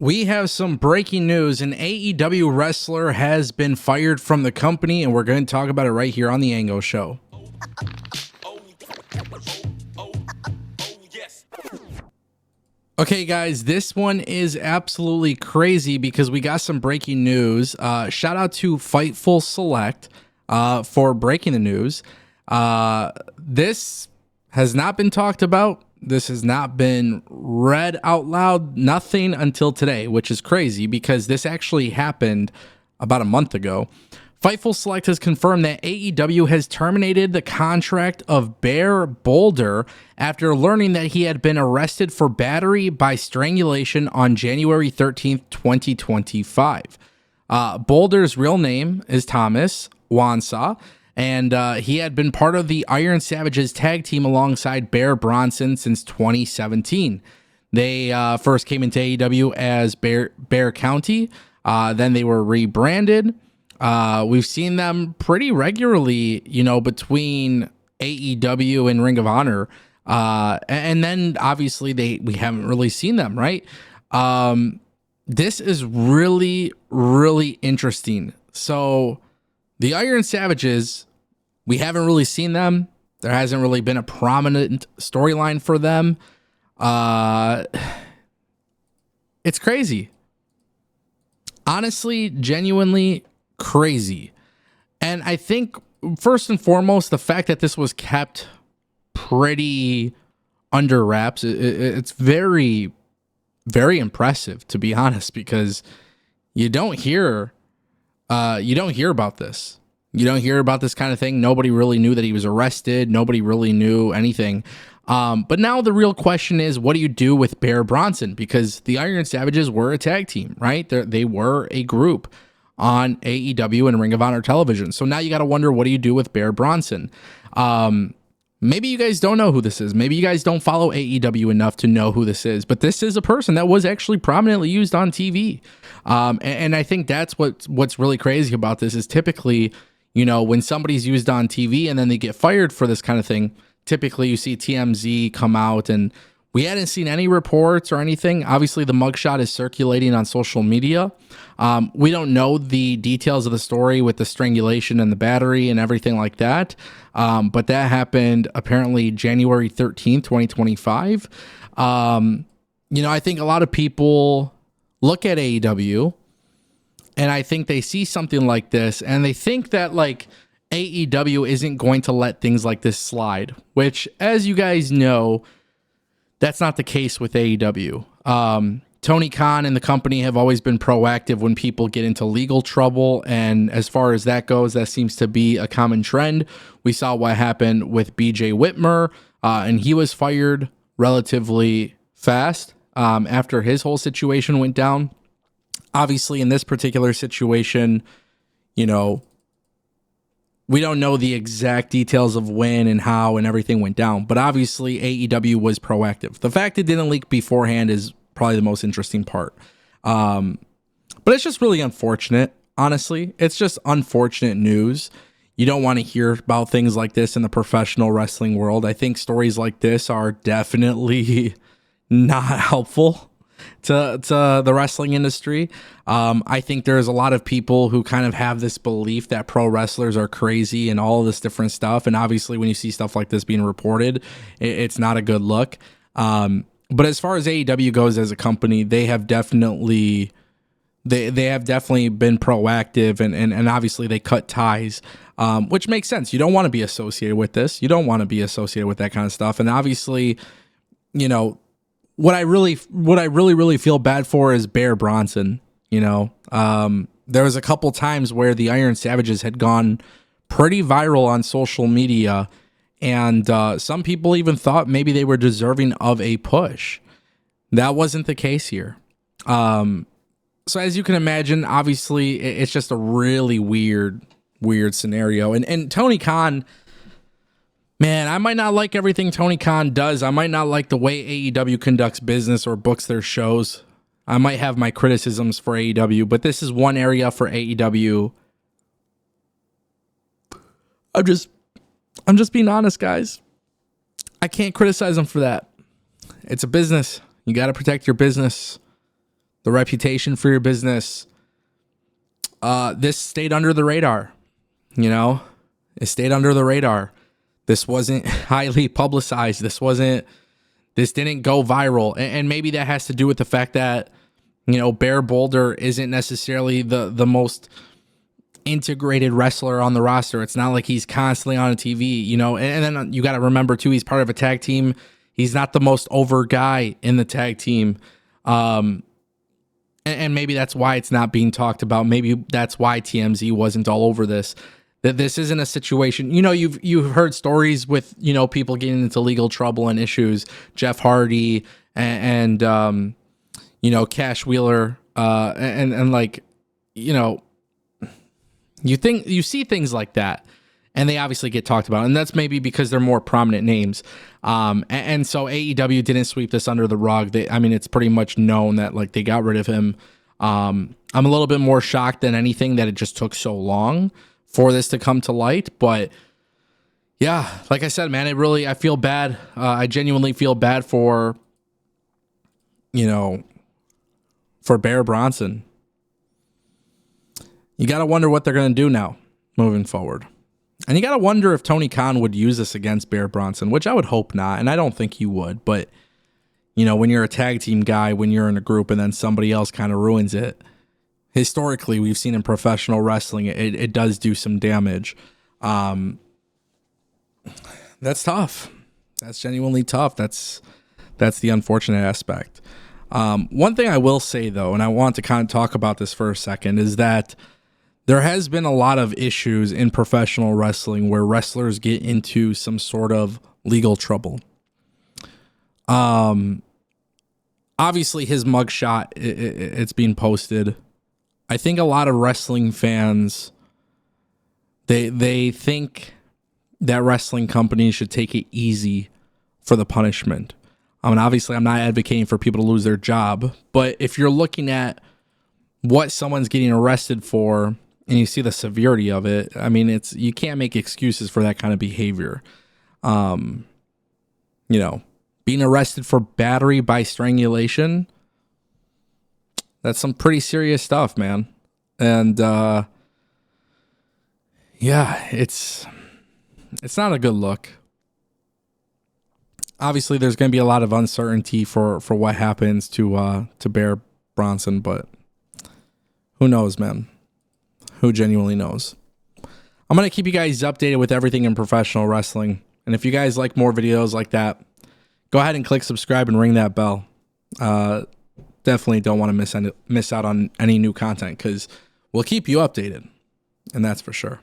We have some breaking news. An AEW wrestler has been fired from the company, and we're going to talk about it right here on the Ango Show. Okay, guys, this one is absolutely crazy because we got some breaking news. Shout out to Fightful Select for breaking the news. This has not been talked about. This has not been read out loud, nothing until today, which is crazy because this actually happened about a month ago. Fightful Select has confirmed that AEW has terminated the contract of Bear Boulder after learning that he had been arrested for battery by strangulation on January 13th, 2025. Boulder's real name is Thomas Wansa, and he had been part of the Iron Savages tag team alongside Bear Bronson since 2017. They first came into AEW as Bear County, then they were rebranded. We've seen them pretty regularly, between AEW and Ring of Honor. And then obviously we haven't really seen them, right? This is really, really interesting. So the Iron Savages, we haven't really seen them. There hasn't really been a prominent storyline for them. It's crazy. Honestly, genuinely crazy. And I think first and foremost, the fact that this was kept pretty under wraps, it's very, very impressive, to be honest, because you don't hear about this. You don't hear about this kind of thing. Nobody really knew that he was arrested. Nobody really knew anything. But now the real question is, what do you do with Bear Bronson? Because the Iron Savages were a tag team, right? They were a group on AEW and Ring of Honor television. So now you got to wonder, what do you do with Bear Bronson? Maybe you guys don't know who this is. Maybe you guys don't follow AEW enough to know who this is, but this is a person that was actually prominently used on TV. And I think that's what's really crazy about this is typically, when somebody's used on TV and then they get fired for this kind of thing, typically you see TMZ come out, and we hadn't seen any reports or anything. Obviously, the mugshot is circulating on social media. We don't know the details of the story with the strangulation and the battery and everything like that. But that happened apparently January 13th, 2025. I think a lot of people look at AEW and I think they see something like this and they think that AEW isn't going to let things like this slide, which, as you guys know, that's not the case with AEW. Tony Khan and the company have always been proactive when people get into legal trouble. And as far as that goes, that seems to be a common trend. We saw what happened with BJ Whitmer, and he was fired relatively fast after his whole situation went down. Obviously, in this particular situation, we don't know the exact details of when and how and everything went down, but obviously AEW was proactive. The fact it didn't leak beforehand is probably the most interesting part. But it's just really unfortunate, honestly. It's just unfortunate news. You don't want to hear about things like this in the professional wrestling world. I think stories like this are definitely not helpful to the wrestling industry. I think there's a lot of people who kind of have this belief that pro wrestlers are crazy and all this different stuff. And obviously when you see stuff like this being reported, it's not a good look. But as far as AEW goes as a company, they have definitely been proactive and obviously they cut ties, which makes sense. You don't want to be associated with this. You don't want to be associated with that kind of stuff. And obviously, what I really feel bad for is Bear Bronson. There was a couple times where the Iron Savages had gone pretty viral on social media, and some people even thought maybe they were deserving of a push. That wasn't the case here. So as you can imagine, obviously it's just a really weird scenario. And Tony Khan, man, I might not like everything Tony Khan does. I might not like the way AEW conducts business or books their shows. I might have my criticisms for AEW, but this is one area for AEW. I'm just being honest, guys. I can't criticize them for that. It's a business. You got to protect your business. the reputation for your business. This stayed under the radar. It stayed under the radar. This wasn't highly publicized. This didn't go viral. And maybe that has to do with the fact that, Bear Boulder isn't necessarily the most integrated wrestler on the roster. It's not like he's constantly on a TV, and then you got to remember too, he's part of a tag team. He's not the most over guy in the tag team. And maybe that's why it's not being talked about. Maybe that's why TMZ wasn't all over this. That this isn't a situation, you've heard stories with, people getting into legal trouble and issues, Jeff Hardy and Cash Wheeler, and like, you see things like that and they obviously get talked about, and that's maybe because they're more prominent names. And so AEW didn't sweep this under the rug. It's pretty much known that like they got rid of him. I'm a little bit more shocked than anything that it just took so long for this to come to light. But yeah, like I said, man, I feel bad. I genuinely feel bad for Bear Bronson. You got to wonder what they're going to do now moving forward. And you got to wonder if Tony Khan would use this against Bear Bronson, which I would hope not. And I don't think he would. But, when you're a tag team guy, when you're in a group and then somebody else kind of ruins it, historically, we've seen in professional wrestling, it does do some damage. That's tough. That's genuinely tough. That's the unfortunate aspect. One thing I will say, though, and I want to kind of talk about this for a second, is that there has been a lot of issues in professional wrestling where wrestlers get into some sort of legal trouble. Obviously, his mugshot, it's being posted. I think a lot of wrestling fans, they think that wrestling companies should take it easy for the punishment. Obviously, I'm not advocating for people to lose their job, but if you're looking at what someone's getting arrested for and you see the severity of it, you can't make excuses for that kind of behavior. Being arrested for battery by strangulation, that's some pretty serious stuff, man. And it's not a good look. Obviously, there's going to be a lot of uncertainty for what happens to Bear Bronson, but who knows, man? Who genuinely knows? I'm going to keep you guys updated with everything in professional wrestling. And if you guys like more videos like that, go ahead and click subscribe and ring that bell. Definitely don't want to miss out on any new content because we'll keep you updated. And that's for sure.